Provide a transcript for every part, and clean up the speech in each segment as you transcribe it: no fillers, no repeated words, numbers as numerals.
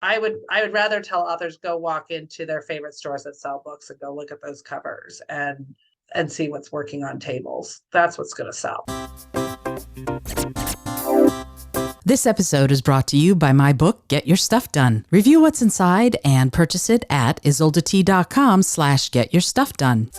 I would rather tell authors go walk into their favorite stores that sell books and go look at those covers and see what's working on tables. That's what's going to sell. This episode is brought to you by my book, Get Your Stuff Done. Review what's inside and purchase it at izoldat.com/getyourstuffdone.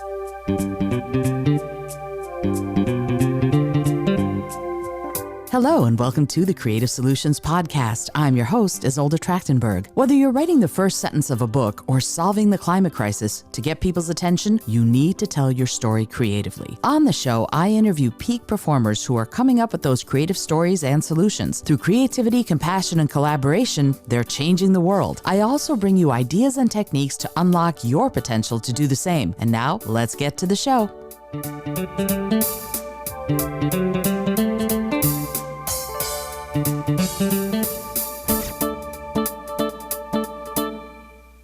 Hello and welcome to the Creative Solutions Podcast. I'm your host, Izolda Trachtenberg. Whether you're writing the first sentence of a book or solving the climate crisis, to get people's attention, you need to tell your story creatively. On the show, I interview peak performers who are coming up with those creative stories and solutions. Through creativity, compassion, and collaboration, they're changing the world. I also bring you ideas and techniques to unlock your potential to do the same. And now, let's get to the show.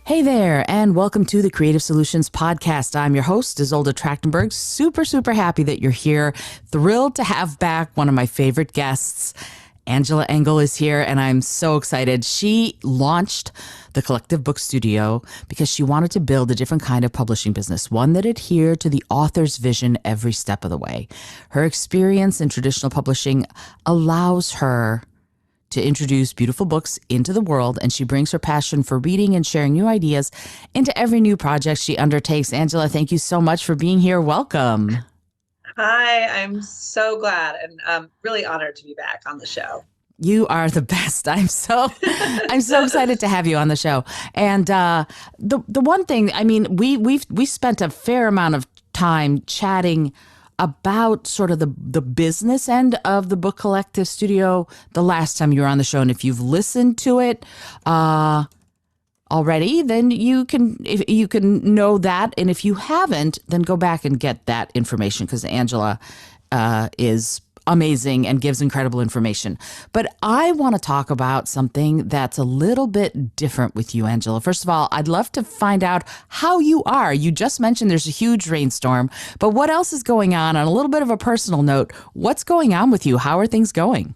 Hey there, and welcome to the Creative Solutions Podcast. I'm your host, Izolda Trachtenberg. Super happy that you're here. Thrilled to have back one of my favorite guests. Angela Engel is here, and I'm so excited. She launched the Collective Book Studio because she wanted to build a different kind of publishing business, one that adhered to the author's vision every step of the way. Her experience in traditional publishing allows her to introduce beautiful books into the world, and she brings her passion for reading and sharing new ideas into every new project she undertakes. Angela, thank you so much for being here. Welcome. Hi, I'm so glad and really honored to be back on the show. You are the best. I'm so excited to have you on the show. And the one thing, I mean, we spent a fair amount of time chatting about sort of the business end of the Book Collective Studio the last time you were on the show. And if you've listened to it already, then you can know that. And if you haven't, then go back and get that information, because Angela is amazing and gives incredible information. But I want to talk about something that's a little bit different with you, Angela. First of all, I'd love to find out how you are. You just mentioned there's a huge rainstorm, but what else is going on? On a little bit of a personal note, what's going on with you? How are things going?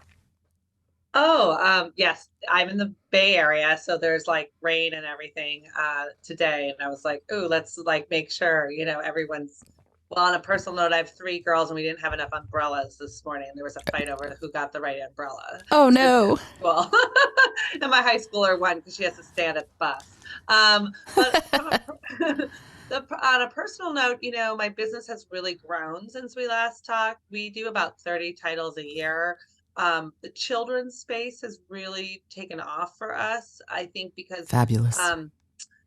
Yes, I'm in the Bay Area, so there's like rain and everything today. And I was like, ooh, let's like make sure, everyone's. Well, on a personal note, I have 3 girls and we didn't have enough umbrellas this morning. There was a fight over who got the right umbrella. Oh, no. Well, and my high schooler won because she has to stand at the bus. But on a personal note, my business has really grown since we last talked. We do about 30 titles a year. The children's space has really taken off for us, I think, because fabulous.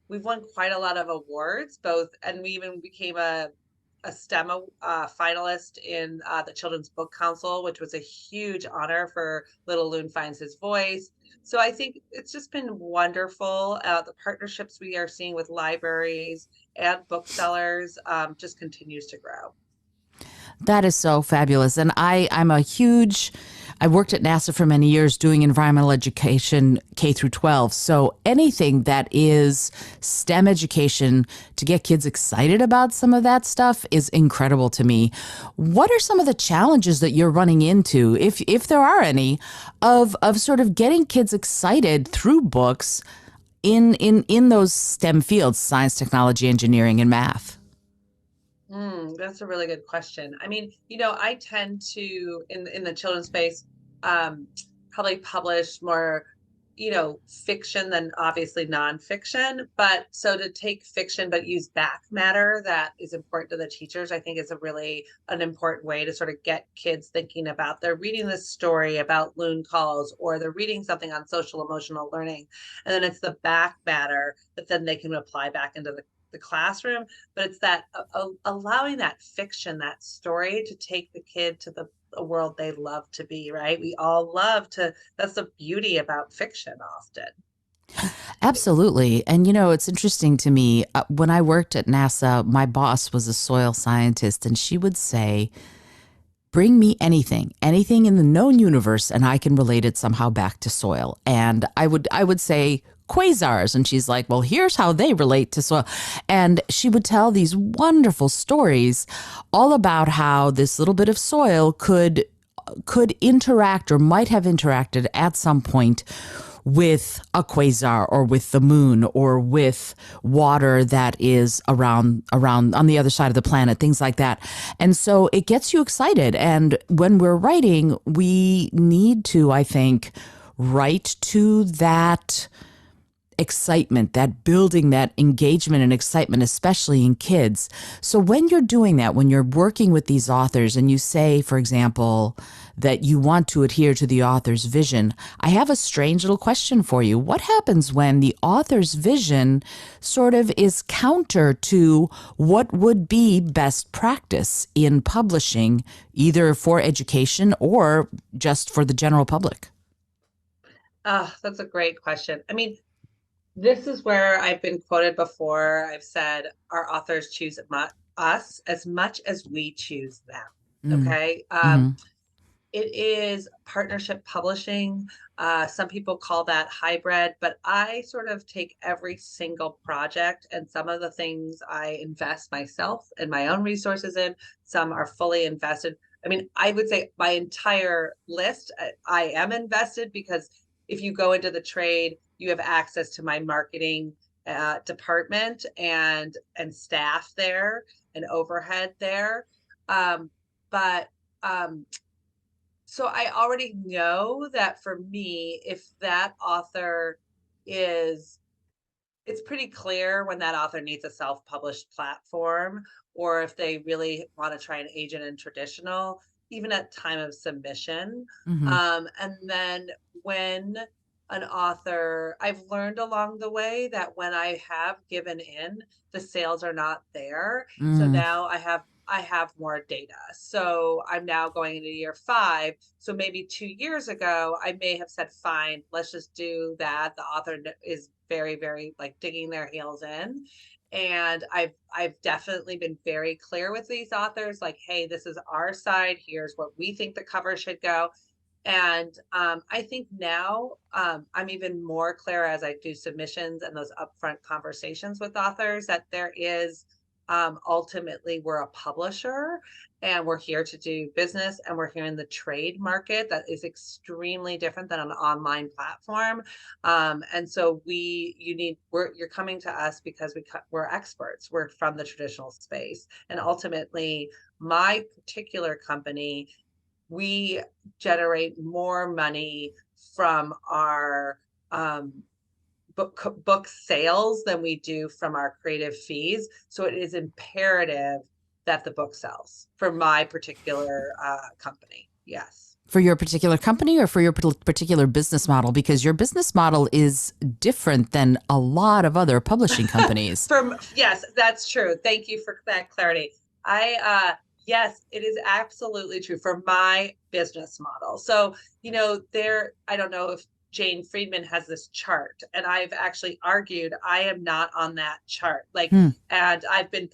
We've won quite a lot of awards, and we even became a STEM finalist in the Children's Book Council, which was a huge honor for Little Loon Finds His Voice. So I think it's just been wonderful. The partnerships we are seeing with libraries and booksellers just continues to grow. That is so fabulous. And I worked at NASA for many years doing environmental education K through 12. So anything that is STEM education to get kids excited about some of that stuff is incredible to me. What are some of the challenges that you're running into, if there are any, of sort of getting kids excited through books in those STEM fields, science, technology, engineering, and math? That's a really good question. I mean, I tend to, in the children's space, probably publish more, fiction than obviously nonfiction. But so to take fiction, but use back matter that is important to the teachers, I think is an important way to sort of get kids thinking about, they're reading this story about loon calls, or they're reading something on social emotional learning. And then it's the back matter that then they can apply back into the classroom. But it's that allowing that fiction, that story, to take the kid to a world they love to be, right? We all love to, that's the beauty about fiction often. Absolutely. And, it's interesting to me, when I worked at NASA, my boss was a soil scientist, and she would say, bring me anything in the known universe, and I can relate it somehow back to soil. And I would say, quasars. And she's like, well, here's how they relate to soil. And she would tell these wonderful stories all about how this little bit of soil could interact, or might have interacted at some point, with a quasar or with the moon or with water that is around on the other side of the planet, things like that. And so it gets you excited. And when we're writing, we need to, I think, write to that excitement, that building that engagement and excitement, especially in kids. So when you're doing that, when you're working with these authors and you say, for example, that you want to adhere to the author's vision, I have a strange little question for you. What happens when the author's vision sort of is counter to what would be best practice in publishing, either for education or just for the general public? That's a great question. I mean, this is where I've been quoted before. I've said our authors choose us as much as we choose them. Mm, Okay. mm-hmm, It is partnership publishing. Some people call that hybrid, but I sort of take every single project, and some of the things I invest myself and my own resources in, some are fully invested. I mean, I would say my entire list, I am invested, because if you go into the trade, you have access to my marketing department and staff there and overhead there. But so I already know that for me, if that author is, it's pretty clear when that author needs a self-published platform, or if they really want to try an agent in traditional, even at time of submission. mm-hmm, And then when an author, I've learned along the way that when I have given in, the sales are not there. So mm, now I have more data. So I'm now going into year 5. So maybe 2 years ago, I may have said, fine, let's just do that. The author is very, very like digging their heels in. And I've definitely been very clear with these authors, like, hey, this is our side. Here's what we think the cover should go. And I think now I'm even more clear as I do submissions and those upfront conversations with authors that there is, ultimately, we're a publisher and we're here to do business, and we're here in the trade market that is extremely different than an online platform. And so you're coming to us because we're experts. We're from the traditional space. And ultimately, my particular company, we generate more money from our book sales than we do from our creative fees. So it is imperative that the book sells for my particular company. Yes. for your particular company or for your particular business model? Because your business model is different than a lot of other publishing companies. Yes, that's true. Thank you for that clarity. Yes, it is absolutely true for my business model. So, I don't know if Jane Friedman has this chart, and I've actually argued I am not on that chart. Like, Hmm. and I've been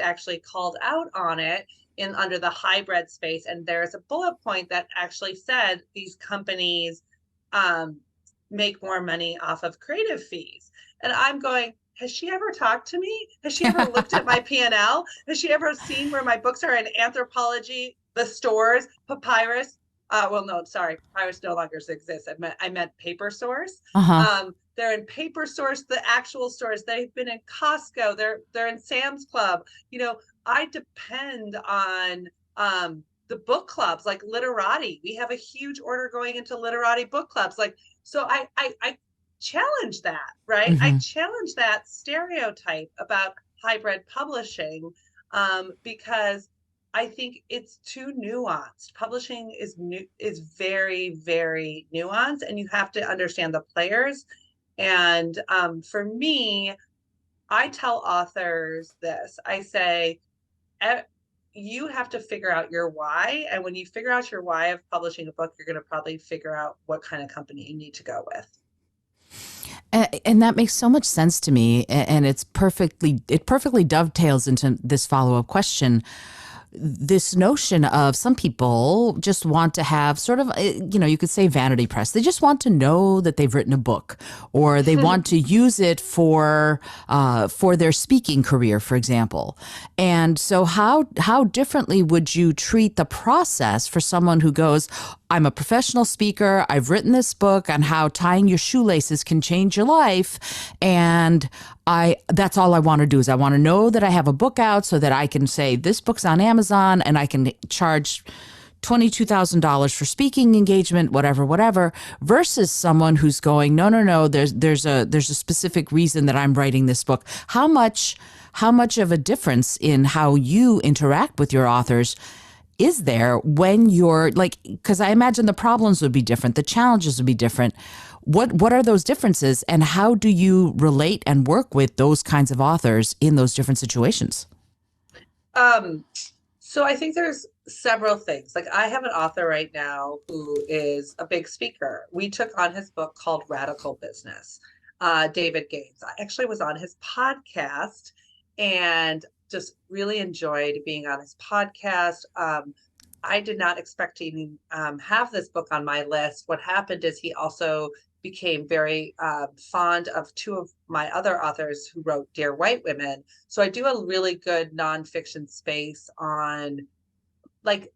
actually called out on it in under the hybrid space. And there's a bullet point that actually said these companies um, make more money off of creative fees. And I'm going, has she ever talked to me? Has she ever looked at my P&L? Has she ever seen where my books are in Anthropology, the stores, Papyrus? Well, no, sorry, Papyrus no longer exists. I meant Paper Source. Uh-huh. They're in Paper Source, the actual stores. They've been in Costco. They're in Sam's Club. I depend on the book clubs like Literati. We have a huge order going into Literati book clubs. Like, so I challenge that, right? I Mm-hmm. challenge that stereotype about hybrid publishing, because I think it's too nuanced. Publishing is very, very nuanced, and you have to understand the players. And for me, I tell authors this. I say, you have to figure out your why. And when you figure out your why of publishing a book, you're going to probably figure out what kind of company you need to go with. And that makes so much sense to me. And it perfectly dovetails into this follow-up question. this notion of some people just want to have sort of, you could say vanity press. They just want to know that they've written a book, or they want to use it for their speaking career, for example. And so, how differently would you treat the process for someone who goes, I'm a professional speaker. I've written this book on how tying your shoelaces can change your life. And that's all I want to do is I want to know that I have a book out so that I can say this book's on Amazon and I can charge $22,000 for speaking engagement, whatever, versus someone who's going, no, there's a specific reason that I'm writing this book. How much of a difference in how you interact with your authors is there when you're like, because I imagine the problems would be different, the challenges would be different. What are those differences, and how do you relate and work with those kinds of authors in those different situations? Um, so I think there's several things. Like I have an author right now who is a big speaker. We took on his book called Radical Business, David Gaines. I actually was on his podcast and just really enjoyed being on his podcast. I did not expect to even have this book on my list. What happened is he also became very fond of two of my other authors who wrote Dear White Women. So I do a really good nonfiction space on like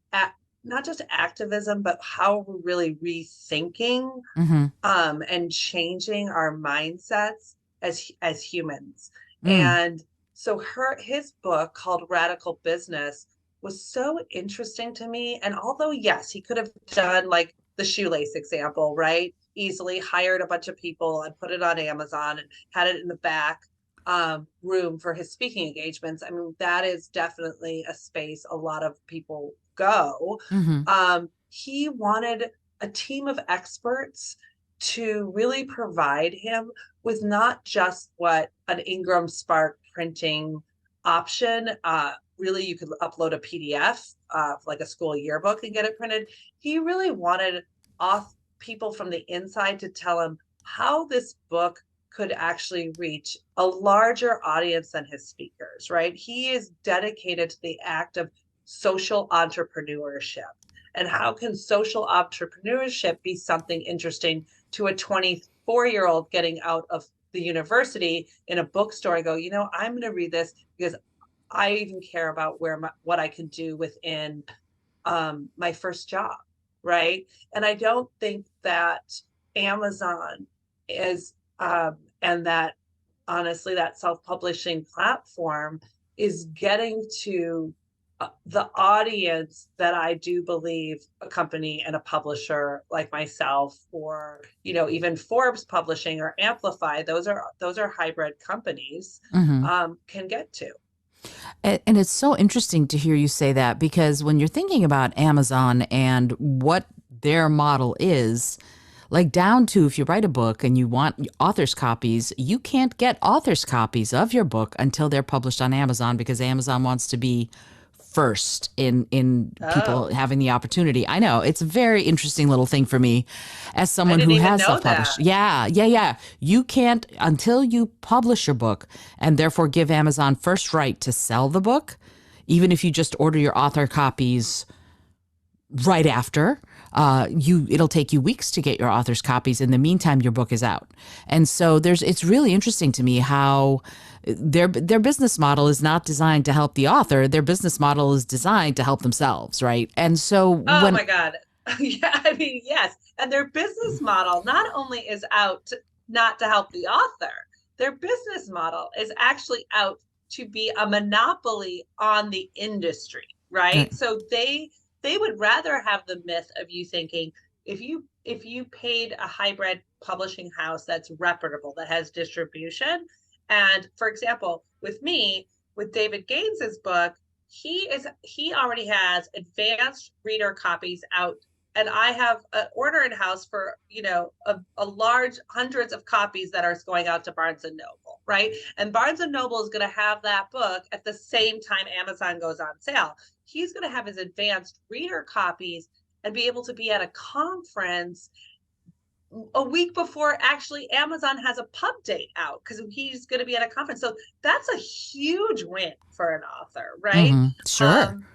not just activism, but how we're really rethinking Mm-hmm. and changing our mindsets as humans. Mm. And so his book called Radical Business was so interesting to me. And although yes, he could have done like the shoelace example, right? Easily hired a bunch of people and put it on Amazon and had it in the back room for his speaking engagements. I mean, that is definitely a space a lot of people go. Mm-hmm. He wanted a team of experts to really provide him with not just what an Ingram Spark printing option. Really, you could upload a PDF, like a school yearbook, and get it printed. He really wanted people from the inside to tell him how this book could actually reach a larger audience than his speakers, right? He is dedicated to the act of social entrepreneurship. And how can social entrepreneurship be something interesting to a 24-year-old getting out of the university in a bookstore and go, I'm going to read this because I even care about what I can do within my first job, right? And I don't think that Amazon is, and that honestly, that self-publishing platform is getting to the audience that I do believe a company and a publisher like myself, or even Forbes Publishing or Amplify, those are hybrid companies, Mm-hmm. can get to. And it's so interesting to hear you say that, because when you're thinking about Amazon and what their model is, like down to if you write a book and you want author's copies, you can't get author's copies of your book until they're published on Amazon, because Amazon wants to be first in people Oh, having the opportunity. I know it's a very interesting little thing for me as I someone didn't who even has know self-published. that. Yeah. You can't until you publish your book and therefore give Amazon first right to sell the book, even if you just order your author copies right after. It'll take you weeks to get your author's copies. In the meantime, your book is out. And so it's really interesting to me how their business model is not designed to help the author. Their business model is designed to help themselves, right? And so Oh when my God. Yeah, I mean, yes. And their business model not only is out not to help the author, their business model is actually out to be a monopoly on the industry, right? So they would rather have the myth of you thinking if you paid a hybrid publishing house that's reputable, that has distribution. And for example, with me, with David Gaines's book, he already has advanced reader copies out, and I have an order in house for a large hundreds of copies that are going out to Barnes and Noble, right? And Barnes and Noble is going to have that book at the same time Amazon goes on sale. He's going to have his advanced reader copies and be able to be at a conference a week before actually Amazon has a pub date out, because he's going to be at a conference. So that's a huge win for an author, right? Mhm. Sure. Um,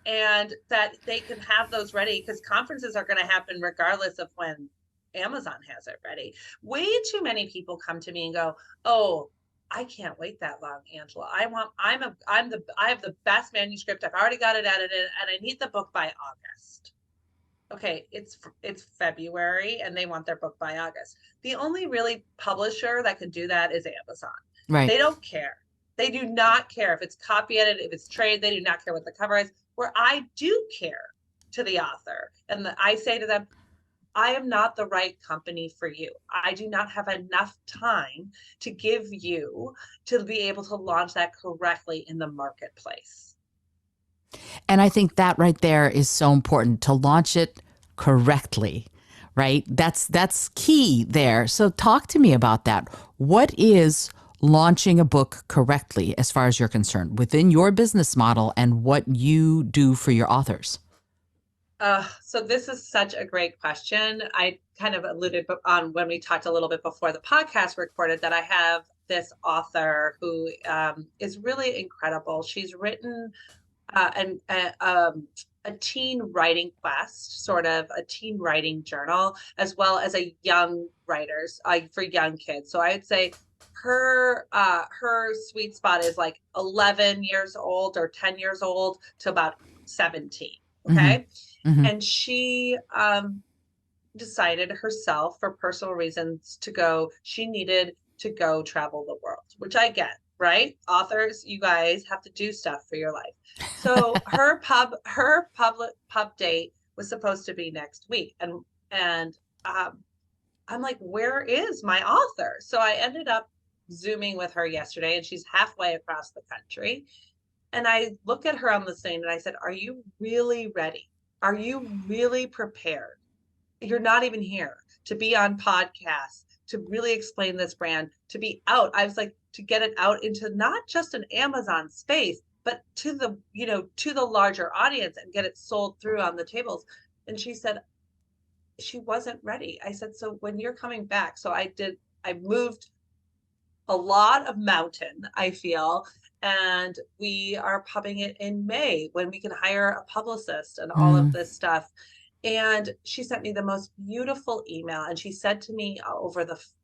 and that they can have those ready, because conferences are going to happen regardless of when Amazon has it ready. Way too many people come to me and go, "Oh, I can't wait that long, Angela. I have the best manuscript. I've already got it edited and I need the book by August." Okay, it's February and they want their book by August. The only really publisher that can do that is Amazon. Right. They don't care. They do not care if it's copy edited, if it's trade, they do not care what the cover is. Where I do care to the author, and I say to them, I am not the right company for you. I do not have enough time to give you to be able to launch that correctly in the marketplace. And I think that right there is so important to launch it correctly, right? That's key there. So talk to me about that. What is launching a book correctly as far as you're concerned within your business model and what you do for your authors? So this is such a great question. I kind of alluded on when we talked a little bit before the podcast recorded that I have this author who is really incredible. She's written a teen writing quest, sort of a teen writing journal, as well as a young writers for young kids. So I would say her sweet spot is like 11 years old or 10 years old to about 17. Mm-hmm. Okay. Mm-hmm. And she decided herself for personal reasons she needed to go travel the world, which I get, right? Authors, you guys have to do stuff for your life. So her pub date was supposed to be next week. And I'm like, where is my author? So I ended up Zooming with her yesterday, and she's halfway across the country. And I look at her on the scene and I said, are you really ready? Are you really prepared? You're not even here to be on podcasts, to really explain this brand, to be out. I was like, to get it out into not just an Amazon space, but to the larger audience and get it sold through on the tables. And she said she wasn't ready. I said, so when you're coming back, I moved a lot of mountain, I feel. And we are pubbing it in May when we can hire a publicist and all of Mm. this stuff. And she sent me the most beautiful email. And she said to me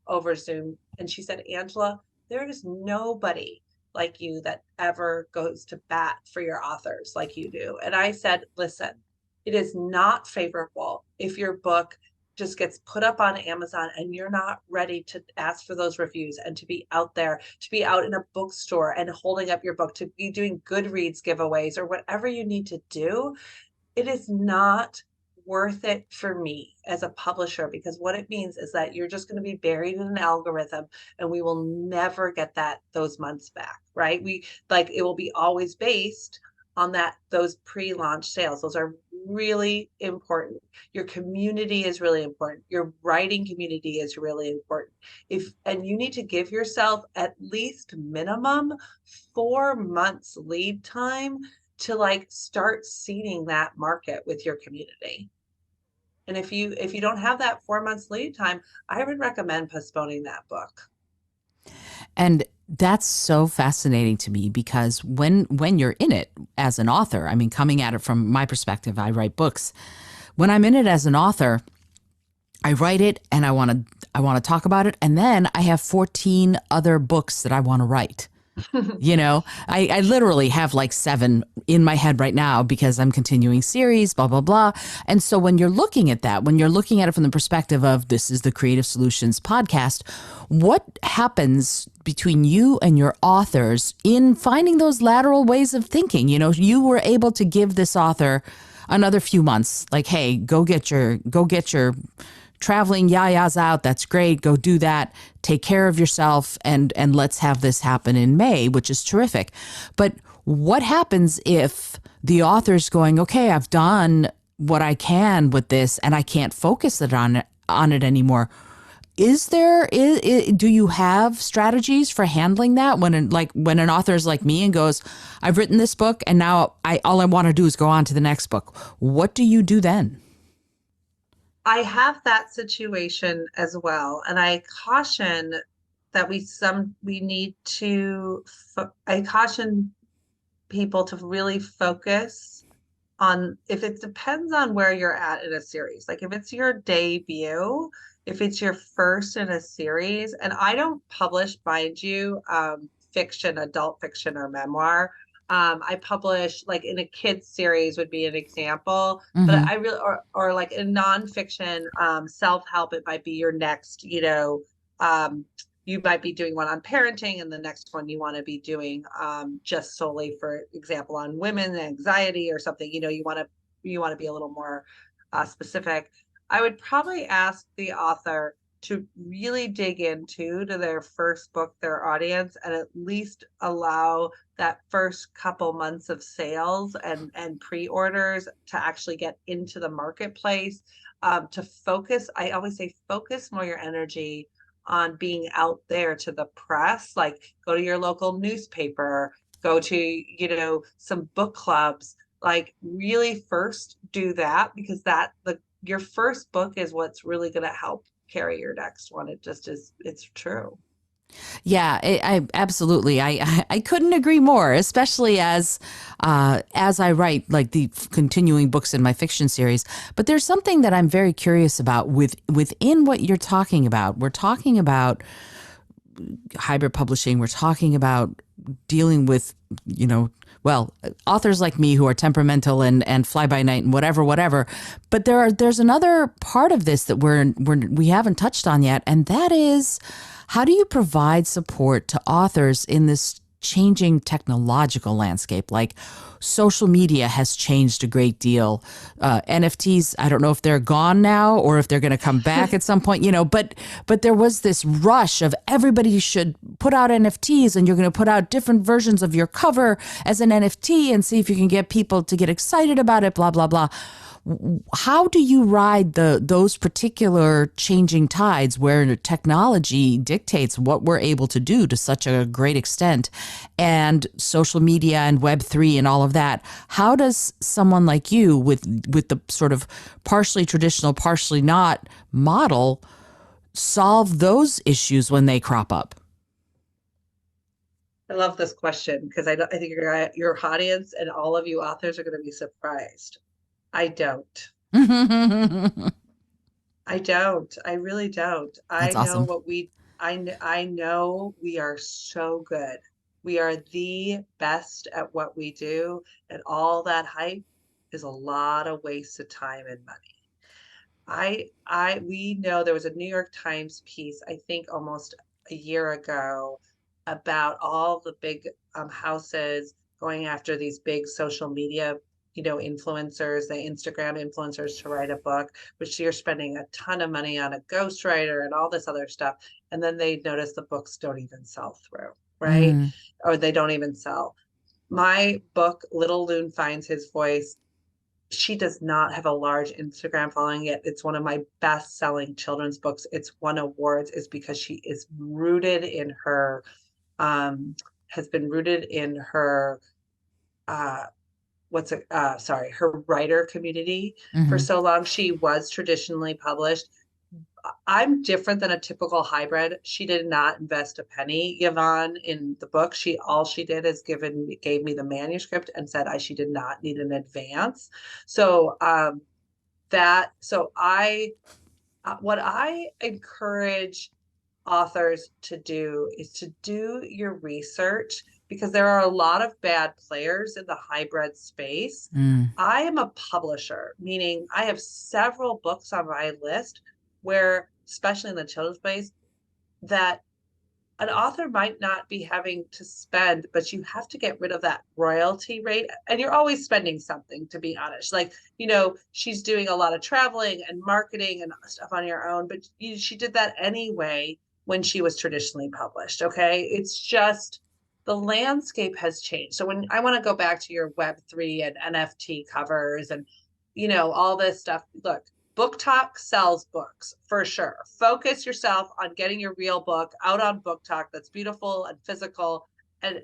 over Zoom, and she said, Angela, there is nobody like you that ever goes to bat for your authors like you do. And I said, listen, it is not favorable if your book just gets put up on Amazon and you're not ready to ask for those reviews and to be out there, to be out in a bookstore and holding up your book, to be doing Goodreads giveaways or whatever you need to do. It is not worth it for me as a publisher, because what it means is that you're just going to be buried in an algorithm and we will never get those months back, right? It will be always based on those pre-launch sales. Those are really important. Your community is really important. Your writing community is really important. And you need to give yourself at least minimum 4 months lead time to start seeding that market with your community. And if you don't have that 4 months lead time, I would recommend postponing that book. And that's so fascinating to me because when you're in it as an author, I mean, coming at it from my perspective, I write books. When I'm in it as an author, I write it and I want to talk about it, and then I have 14 other books that I want to write. I literally have like 7 in my head right now because I'm continuing series, blah, blah, blah. And so when you're looking at that, when you're looking at it from the perspective of this is the Creative Solutions podcast, what happens between you and your authors in finding those lateral ways of thinking? You were able to give this author another few months, like, hey, go get your traveling yayas out. That's great. Go do that. Take care of yourself, and let's have this happen in May, which is terrific. But what happens if the author's going, okay, I've done what I can with this and I can't focus on it anymore? Do you have strategies for handling that when an author is like me and goes, I've written this book and now all I want to do is go on to the next book? What do you do then? I have that situation as well. And I caution that I caution people to really focus if it depends on where you're at in a series. Like if it's your debut, if it's your first in a series, and I don't publish, mind you, fiction, adult fiction or memoir. I publish like in a kids series would be an example, but Hmm. I really or like in nonfiction, self-help, it might be your next, you might be doing one on parenting, and the next one you want to be doing just solely, for example, on women anxiety or something. You want to be a little more specific. I would probably ask the author to really dig into to their first book, their audience, and at least allow that first couple months of sales and pre-orders to actually get into the marketplace. To focus, I always say, focus more your energy on being out there to the press, like go to your local newspaper, go to, some book clubs, like really first do that, because your first book is what's really going to help carry your next one. It just is, it's true. Yeah, I absolutely. I couldn't agree more, especially as I write like the continuing books in my fiction series. But there's something that I'm very curious about within what you're talking about. We're talking about hybrid publishing. We're talking about dealing with, well, authors like me who are temperamental and fly by night and whatever. But there's another part of this that we haven't touched on yet, and that is, how do you provide support to authors in this changing technological landscape? Like, social media has changed a great deal. NFTs, I don't know if they're gone now or if they're going to come back at some point, but there was this rush of everybody should put out NFTs, and you're going to put out different versions of your cover as an NFT and see if you can get people to get excited about it, blah, blah, blah. How do you ride those particular changing tides where technology dictates what we're able to do to such a great extent, and social media and Web3 and all of that? How does someone like you, with the sort of partially traditional, partially not model, solve those issues when they crop up? I love this question because I think your audience and all of you authors are going to be surprised. I don't. That's I don't. I really don't. I know awesome. what we I know we are so good. We are the best at what we do, and all that hype is a lot of wasted time and money. We know there was a New York Times piece, I think almost a year ago, about all the big houses going after these big social media, influencers, the Instagram influencers, to write a book, which you're spending a ton of money on a ghostwriter and all this other stuff. And then they notice the books don't even sell through, right? Mm, Or they don't even sell. My book, Little Loon Finds His Voice, she does not have a large Instagram following yet. It's one of my best selling children's books. It's won awards, is because she is rooted in her, has been rooted in her, uh, her writer community for hmm. so long. She was traditionally published. I'm different than a typical hybrid. She did not invest a penny, Yvonne, in the book. All she did is gave me the manuscript and said she did not need an advance. So what I encourage authors to do is to do your research, because there are a lot of bad players in the hybrid space. Mm. I am a publisher, meaning I have several books on my list where, especially in the children's space, that an author might not be having to spend, but you have to get rid of that royalty rate. And you're always spending something, to be honest. Like, she's doing a lot of traveling and marketing and stuff on your own, but she did that anyway when she was traditionally published. Okay. It's just the landscape has changed. So when I want to go back to your Web3 and NFT covers and, all this stuff, look, Book Talk sells books for sure. Focus yourself on getting your real book out on Book Talk that's beautiful and physical. And,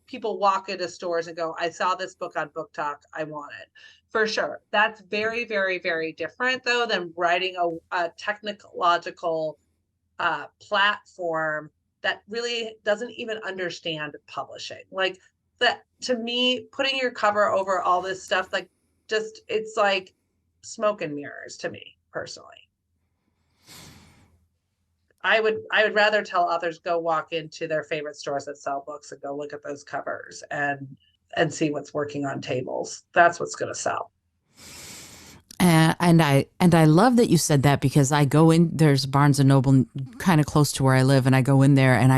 people walk into stores and go, I saw this book on Book Talk. I want it. For sure. That's very, very, very different, though, than writing a technological platform that really doesn't even understand publishing. Like that, to me, putting your cover over all this stuff, like, just it's like smoke and mirrors to me personally. I would rather tell authors go walk into their favorite stores that sell books and go look at those covers and see what's working on tables. That's what's going to sell. And I love that you said that, because I go in, there's Barnes and Noble kind of close to where I live, and I go in there and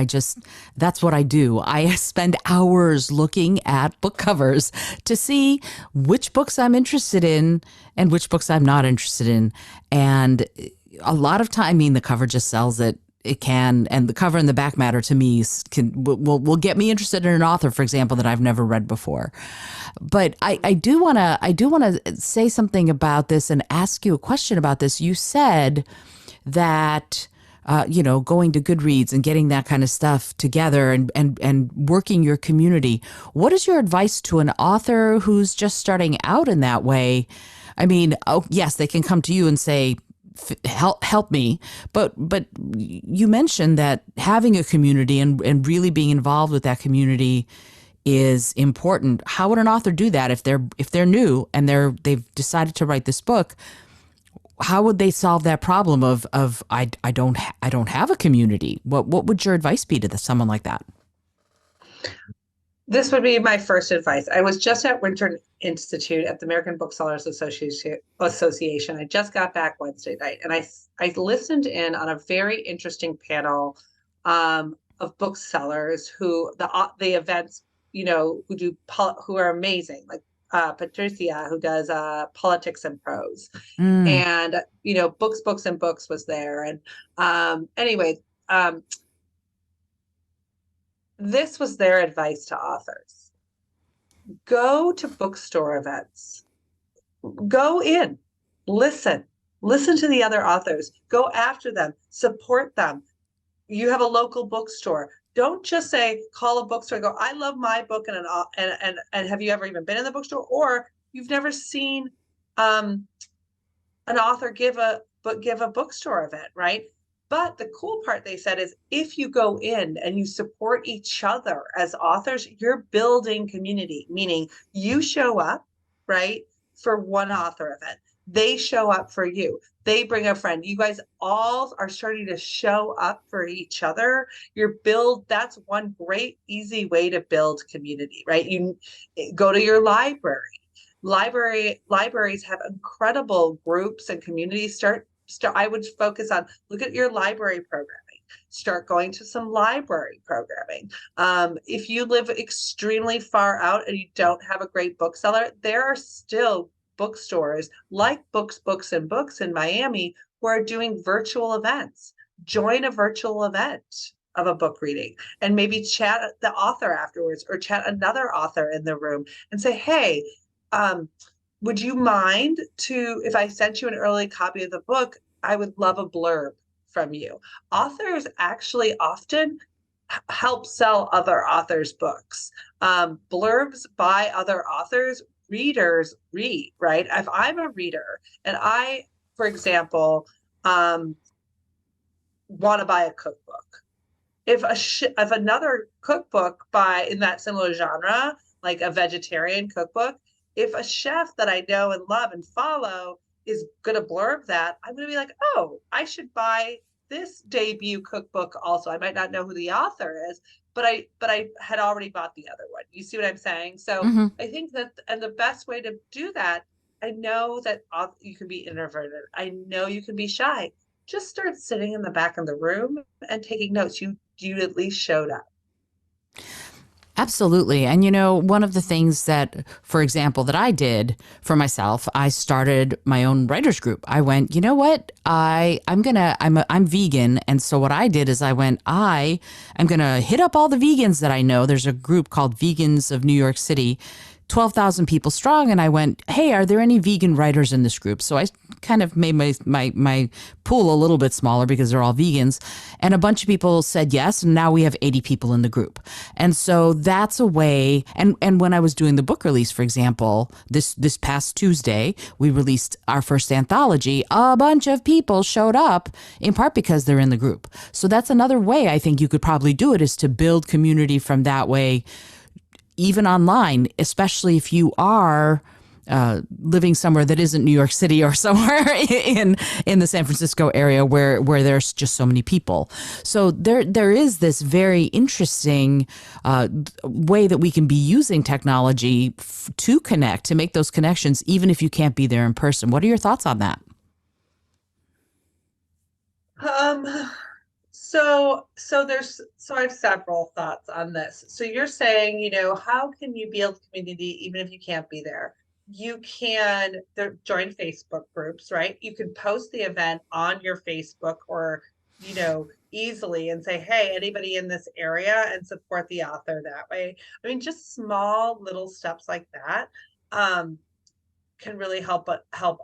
that's what I do. I spend hours looking at book covers to see which books I'm interested in and which books I'm not interested in. And a lot of time, I mean, the cover just sells it. It can, and the cover and the back matter to me will get me interested in an author, for example, that I've never read before. But I do want to say something about this and ask you a question about this. You said that going to Goodreads and getting that kind of stuff together and working your community. What is your advice to an author who's just starting out in that way? I mean, oh yes, they can come to you and say, help me, but you mentioned that having a community and really being involved with that community is important. How would an author do that if they're new and they've decided to write this book? How would they solve that problem of I don't have a community? What would your advice be to someone like that? This would be my first advice. I was just at Winter Institute at the American Booksellers Association. I just got back Wednesday night, and I listened in on a very interesting panel of booksellers who the events, who are amazing, like Patricia, who does politics and prose, and books and books was there, and anyway. This was their advice to authors. Go to bookstore events. Go in, listen to the other authors, go after them, support them. You have a local bookstore. Don't just say, call a bookstore and go, I love my book, and have you ever even been in the bookstore? Or you've never seen an author give a bookstore event, right? But the cool part, they said, is if you go in and you support each other as authors, you're building community, meaning you show up, right, for one author event. They show up for you. They bring a friend. You guys all are starting to show up for each other. That's one great, easy way to build community, right? You go to your library. Libraries have incredible groups and communities. I would focus on, look at your library programming. Start going to some library programming. If you live extremely far out and you don't have a great bookseller, there are still bookstores like Books and Books in Miami who are doing virtual events. Join a virtual event of a book reading and maybe chat the author afterwards, or chat another author in the room and say, hey, would you mind if I sent you an early copy of the book, I would love a blurb from you. Authors actually often help sell other authors' books. Blurbs by other authors, readers read, right? If I'm a reader and I, for example, want to buy a cookbook, if another cookbook in that similar genre, like a vegetarian cookbook, if a chef that I know and love and follow is going to blurb that, I'm going to be like, oh, I should buy this debut cookbook also. I might not know who the author is, but I had already bought the other one. You see what I'm saying? So I think that, and the best way to do that, I know that you can be introverted. I know you can be shy. Just start sitting in the back of the room and taking notes. You at least showed up. Absolutely. And one of the things that, for example, that I did for myself, I started my own writers group. I went, you know what? I'm vegan. And so what I did is I'm going to hit up all the vegans that I know. There's a group called Vegans of New York City, 12,000 people strong. And I went, hey, are there any vegan writers in this group? So I kind of made my pool a little bit smaller because they're all vegans. And a bunch of people said yes. And now we have 80 people in the group. And so that's a way. And when I was doing the book release, for example, this past Tuesday, we released our first anthology. A bunch of people showed up, in part because they're in the group. So that's another way I think you could probably do it, is to build community from that way, even online, especially if you are living somewhere that isn't New York City or somewhere in the San Francisco area where there's just so many people. So there is this very interesting way that we can be using technology to connect, to make those connections, even if you can't be there in person. What are your thoughts on that? Um, so I have several thoughts on this. So you're saying, how can you build community even if you can't be there? You can join Facebook groups, right? You can post the event on your Facebook or, easily and say, hey, anybody in this area, and support the author that way. I mean, just small little steps like that. Um, can really help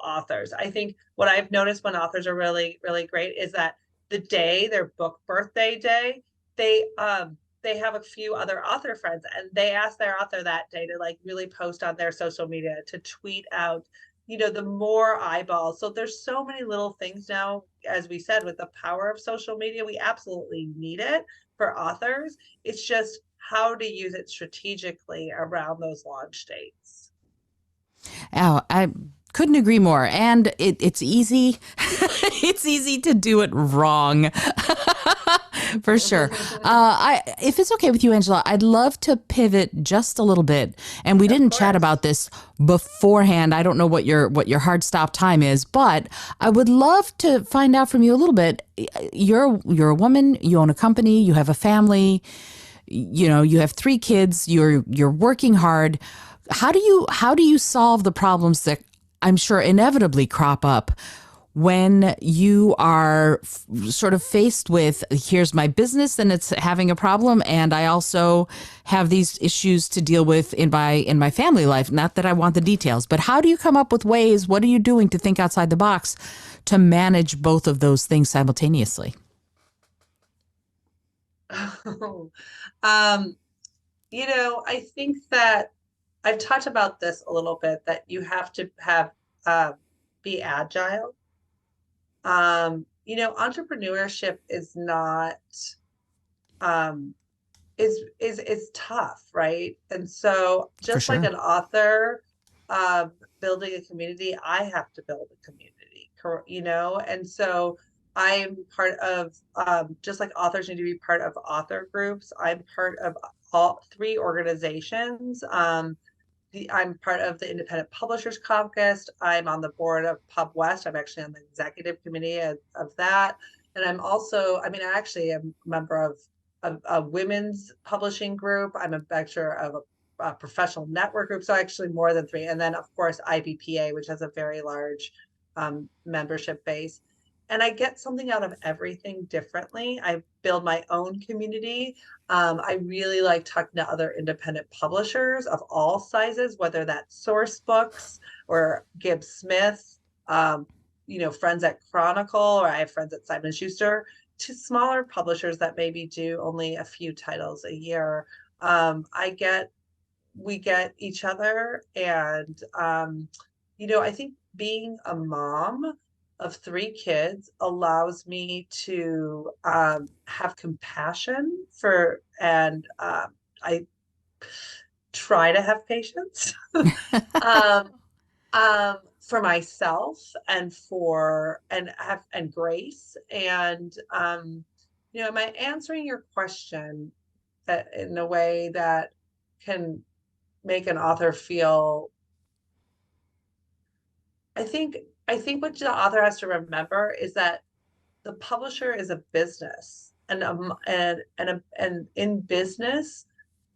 authors. I think what I've noticed when authors are really, really great is that the day, their book birthday day, they have a few other author friends and they ask their author that day to like really post on their social media, to tweet out, the more eyeballs. So there's so many little things now, as we said, with the power of social media, we absolutely need it for authors. It's just how to use it strategically around those launch dates. Oh, I couldn't agree more. And it's easy. It's easy to do it wrong. For sure. If it's okay with you, Angela, I'd love to pivot just a little bit. And we Of didn't chat course. about this beforehand. I don't know what your hard stop time is, but I would love to find out from you a little bit. You're a woman. You own a company. You have a family. You have 3 kids. You're working hard. How do you solve the problems that I'm sure inevitably crop up when you are sort of faced with, here's my business and it's having a problem, and I also have these issues to deal with in my family life? Not that I want the details, but how do you come up with ways? What are you doing to think outside the box to manage both of those things simultaneously? um, I think that I've talked about this a little bit, that you have to uh, be agile. Entrepreneurship is not um, is tough, right? And so For just like sure. an author um, building a community, I have to build a community, and so I'm part of just like authors need to be part of author groups. I'm part of all 3 organizations. I'm part of the Independent Publishers Caucus. I'm on the board of Pub West. I'm actually on the executive committee of that. And I mean, I actually am a member of a women's publishing group. I'm a member of a professional network group. So actually more than 3. And then, of course, IBPA, which has a very large membership base. And I get something out of everything differently. I build my own community. I really like talking to other independent publishers of all sizes, whether that's Source Books or Gibbs Smith, um, friends at Chronicle, or I have friends at Simon Schuster, to smaller publishers that maybe do only a few titles a year. We get each other, and I think being a mom of 3 kids allows me to have compassion for, and I try to have patience um, for myself, and grace. And am I answering your question in a way that can make an author feel? I think I think what the author has to remember is that the publisher is a business, and in business,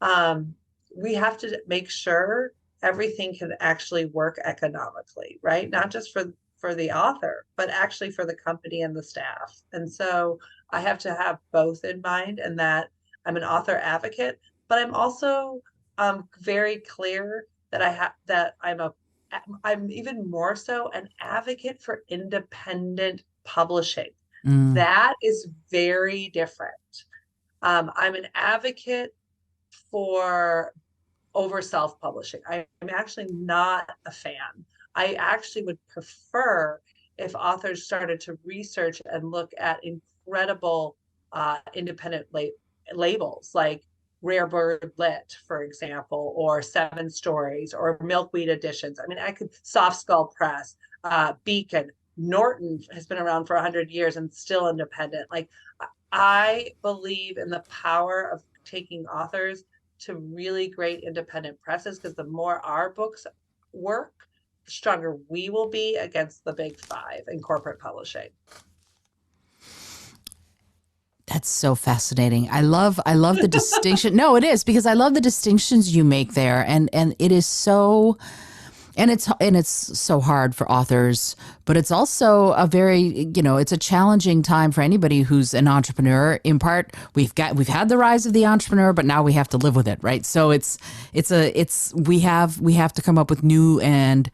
um, we have to make sure everything can actually work economically, right? Not just for the author, but actually for the company and the staff. And so I have to have both in mind, and that I'm an author advocate, but I'm also very clear that I'm even more so an advocate for independent publishing. Mm, That is very different. I'm an advocate for over self-publishing. I'm actually not a fan. I actually would prefer if authors started to research and look at incredible independent labels like Rare Bird Lit, for example, or Seven Stories, or Milkweed Editions. I mean, I could Soft Skull Press, Beacon, Norton has been around for 100 years and still independent. Like, I believe in the power of taking authors to really great independent presses, because the more our books work, the stronger we will be against the big five in corporate publishing. That's so fascinating. I love the distinction. No, it is, because I love the distinctions you make there, and it is so, and it's so hard for authors, but it's also a very, it's a challenging time for anybody who's an entrepreneur. In part, we've had the rise of the entrepreneur, but now we have to live with it, right? So we have to come up with new and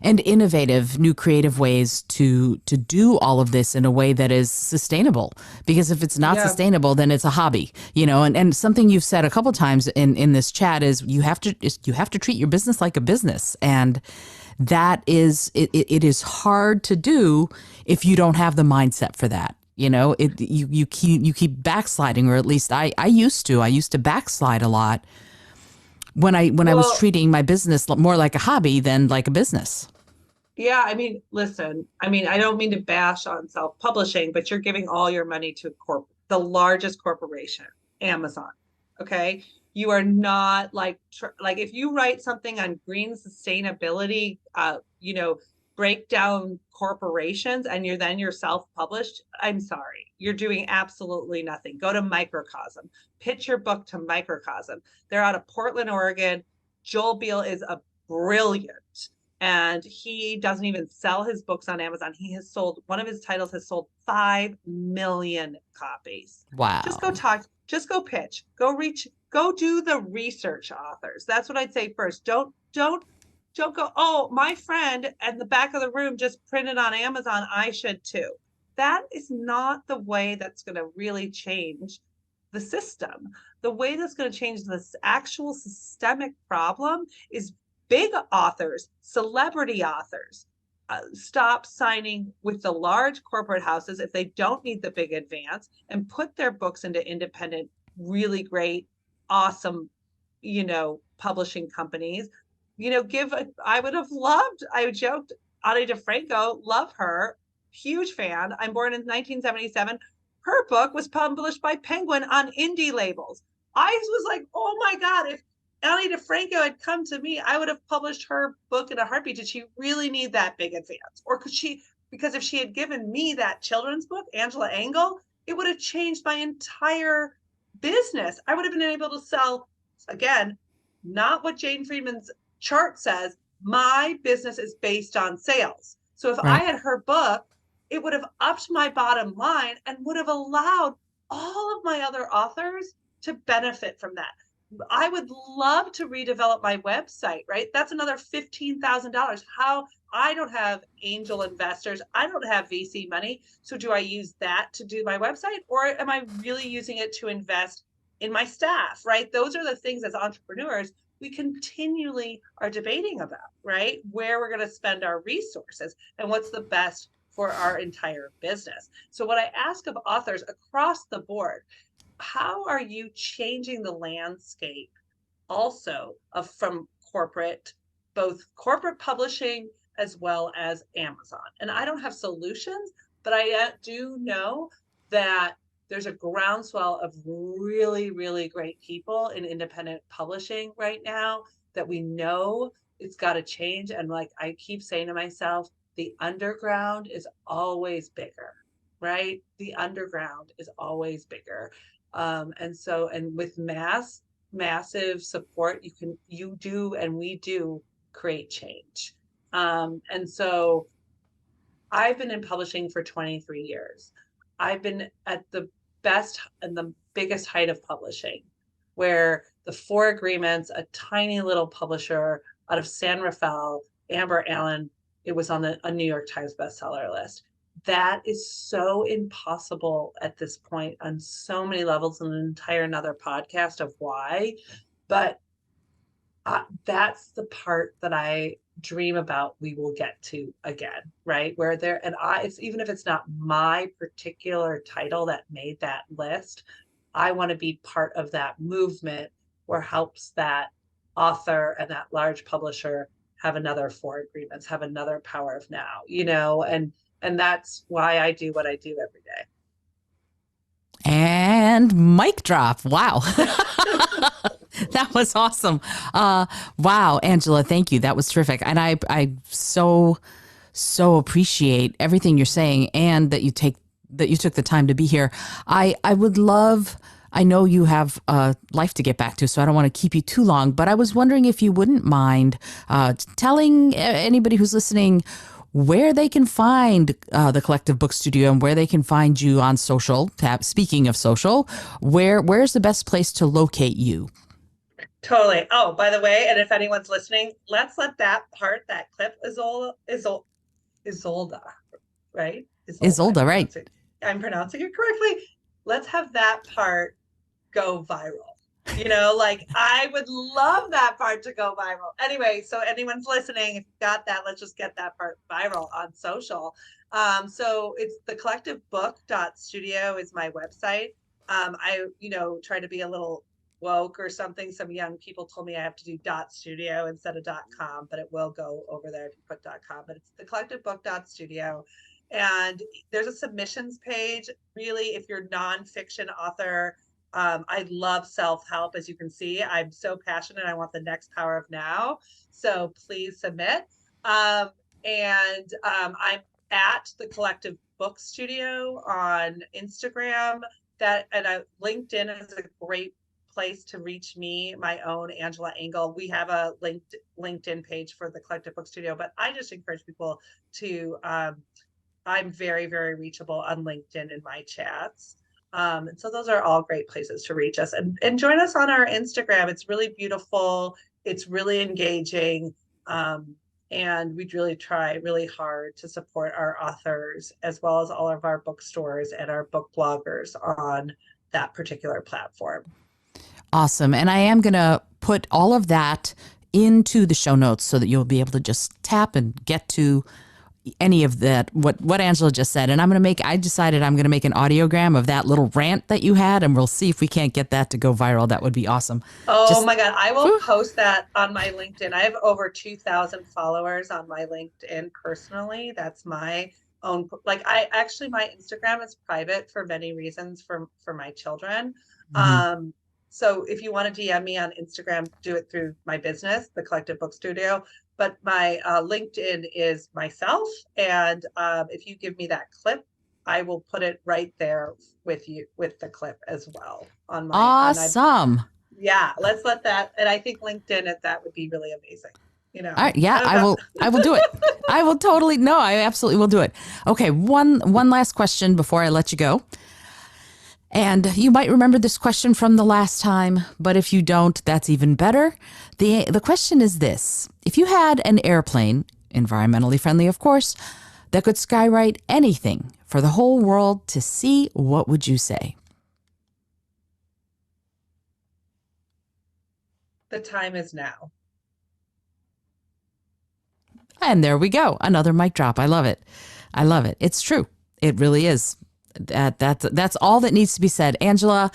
innovative, new creative ways to do all of this in a way that is sustainable. Because if it's not Yeah. sustainable, then it's a hobby, and something you've said a couple times in this chat is you have to treat your business like a business. And that is, it is hard to do if you don't have the mindset for that. You keep backsliding, or at least I used to backslide a lot when I was Well, treating my business more like a hobby than like a business. yeah, I mean, listen, I mean, I don't mean to bash on self-publishing, but you're giving all your money to the largest corporation, Amazon. Okay. You are not like if you write something on green sustainability, break down corporations, and you're self-published, I'm sorry. You're doing absolutely nothing. Go to Microcosm, pitch your book to Microcosm. They're out of Portland, Oregon. Joel Beal is a brilliant, and he doesn't even sell his books on Amazon. He has sold, one of his titles has sold 5 million copies. Just go Wow. talk, just go pitch, go reach, go do the research, authors. That's what I'd say first. Don't go, oh, my friend at the back of the room just printed on Amazon, I should too. That is not the way that's going to really change the system. The way that's going to change this actual systemic problem is big authors, celebrity authors, stop signing with the large corporate houses if they don't need the big advance, and put their books into independent, really great, awesome, publishing companies. I would have loved, I joked, Ani DeFranco, love her, huge fan. I'm born in 1977. Her book was published by Penguin on indie labels. I was like, oh my God, if Ani DeFranco had come to me, I would have published her book in a heartbeat. Did she really need that big advance? Or could she, because if she had given me that children's book, Angela Engel, it would have changed my entire business. I would have been able to sell, again, not what Jane Friedman's chart says. My business is based on sales. So if I Right. had her book, it would have upped my bottom line and would have allowed all of my other authors to benefit from that. I would love to redevelop my website, right? That's another $15,000. How, I don't have angel investors, I don't have VC money. So do I use that to do my website, or am I really using it to invest in my staff, right? Those are the things as entrepreneurs we continually are debating about, right? Where we're going to spend our resources and what's the best for our entire business. So what I ask of authors across the board, how are you changing the landscape also of from corporate, both corporate publishing as well as Amazon? And I don't have solutions, but I do know that there's a groundswell of really, really great people in independent publishing right now that we know it's got to change. And like I keep saying to myself, the underground is always bigger, right? The underground is always bigger. And with massive support, you do, and we do create change. And so I've been in publishing for 23 years. I've been at the best and the biggest height of publishing, where the Four Agreements, a tiny little publisher out of San Rafael, Amber Allen, it was on a New York Times bestseller list. That is so impossible at this point on so many levels, and an entire another podcast of why. But that's the part that I dream about we will get to again, right? Where it's even if it's not my particular title that made that list, I want to be part of that movement where helps that author and that large publisher have another four agreements, have another power of now, and that's why I do what I do every day. And mic drop. Wow. That was awesome. Wow, Angela, thank you. That was terrific. And I so appreciate everything you're saying, and that you took the time to be here. I would love, I know you have a life to get back to, so I don't want to keep you too long, but I was wondering if you wouldn't mind telling anybody who's listening where they can find the Collective Book Studio and where they can find you on social. Speaking of social, where's the best place to locate you? Totally. Oh, by the way, and if anyone's listening, let's let that clip, Izolda, right? Izolda, right? I'm pronouncing it correctly. Let's have that part go viral. Like I would love that part to go viral. Anyway, so anyone's listening, if you've got that, let's just get that part viral on social. So it's the collectivebook.studio is my website. I, try to be a little woke or something. Some young people told me I have to do .studio instead of .com, but it will go over there if you put .com. But it's the collectivebook.studio. And there's a submissions page. Really, if you're a nonfiction author, I love self-help. As you can see, I'm so passionate. I want the next power of now. So please submit. I'm at the Collective Book Studio on Instagram. LinkedIn is a great place to reach me, my own Angela Engel. We have a LinkedIn page for the Collective Book Studio, but I just encourage people to, I'm very, very reachable on LinkedIn in my chats. And so those are all great places to reach us, and join us on our Instagram. It's really beautiful. It's really engaging. And we really try really hard to support our authors as well as all of our bookstores and our book bloggers on that particular platform. Awesome. And I am going to put all of that into the show notes so that you'll be able to just tap and get to any of that, what Angela just said. And I decided I'm going to make an audiogram of that little rant that you had, and we'll see if we can't get that to go viral. That would be awesome. Oh my God. I will post that on my LinkedIn. I have over 2,000 followers on my LinkedIn personally. That's my own, my Instagram is private for many reasons for my children. Mm-hmm. So if you want to DM me on Instagram, do it through my business, the Collective Book Studio. But my LinkedIn is myself. And if you give me that clip, I will put it right there with you with the clip as well on my. Awesome. Yeah, let's let that. And I think LinkedIn that would be really amazing. All right, yeah, I will do it. I will totally. No, I absolutely will do it. Okay. One last question before I let you go. And you might remember this question from the last time, but if you don't, that's even better. The question is this: if you had an airplane, environmentally friendly, of course, that could skywrite anything for the whole world to see, what would you say? The time is now. And there we go. Another mic drop. I love it. I love it. It's true. It really is. That's all that needs to be said. Angela,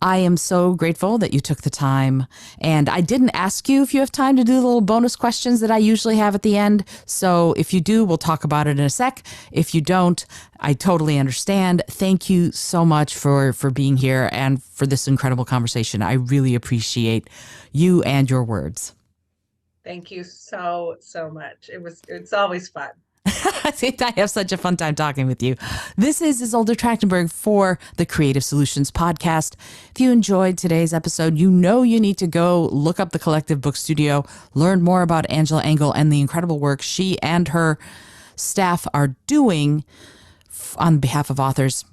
I am so grateful that you took the time, and I didn't ask you if you have time to do the little bonus questions that I usually have at the end. So if you do, we'll talk about it in a sec. If you don't, I totally understand. Thank you so much for being here and for this incredible conversation. I really appreciate you and your words. Thank you so much. It's always fun. I have such a fun time talking with you. This is Izolda Trachtenberg for the Creative Solutions Podcast. If you enjoyed today's episode, you need to go look up the Collective Book Studio, learn more about Angela Engel and the incredible work she and her staff are doing on behalf of authors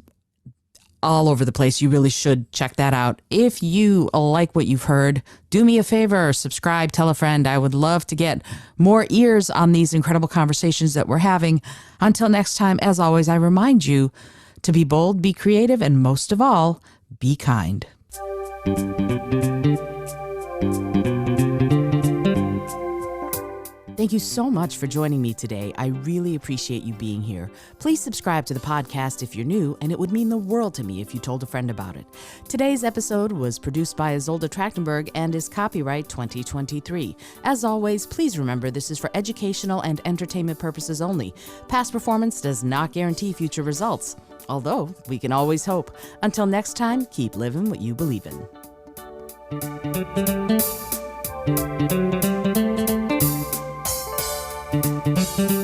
all over the place. You really should check that out. If you like what you've heard, do me a favor, subscribe, tell a friend. I would love to get more ears on these incredible conversations that we're having. Until next time, as always, I remind you to be bold, be creative, and most of all, be kind. Thank you so much for joining me today. I really appreciate you being here. Please subscribe to the podcast if you're new, and it would mean the world to me if you told a friend about it. Today's episode was produced by Izolda Trachtenberg and is copyright 2023. As always, please remember this is for educational and entertainment purposes only. Past performance does not guarantee future results, although we can always hope. Until next time, keep living what you believe in. Thank you.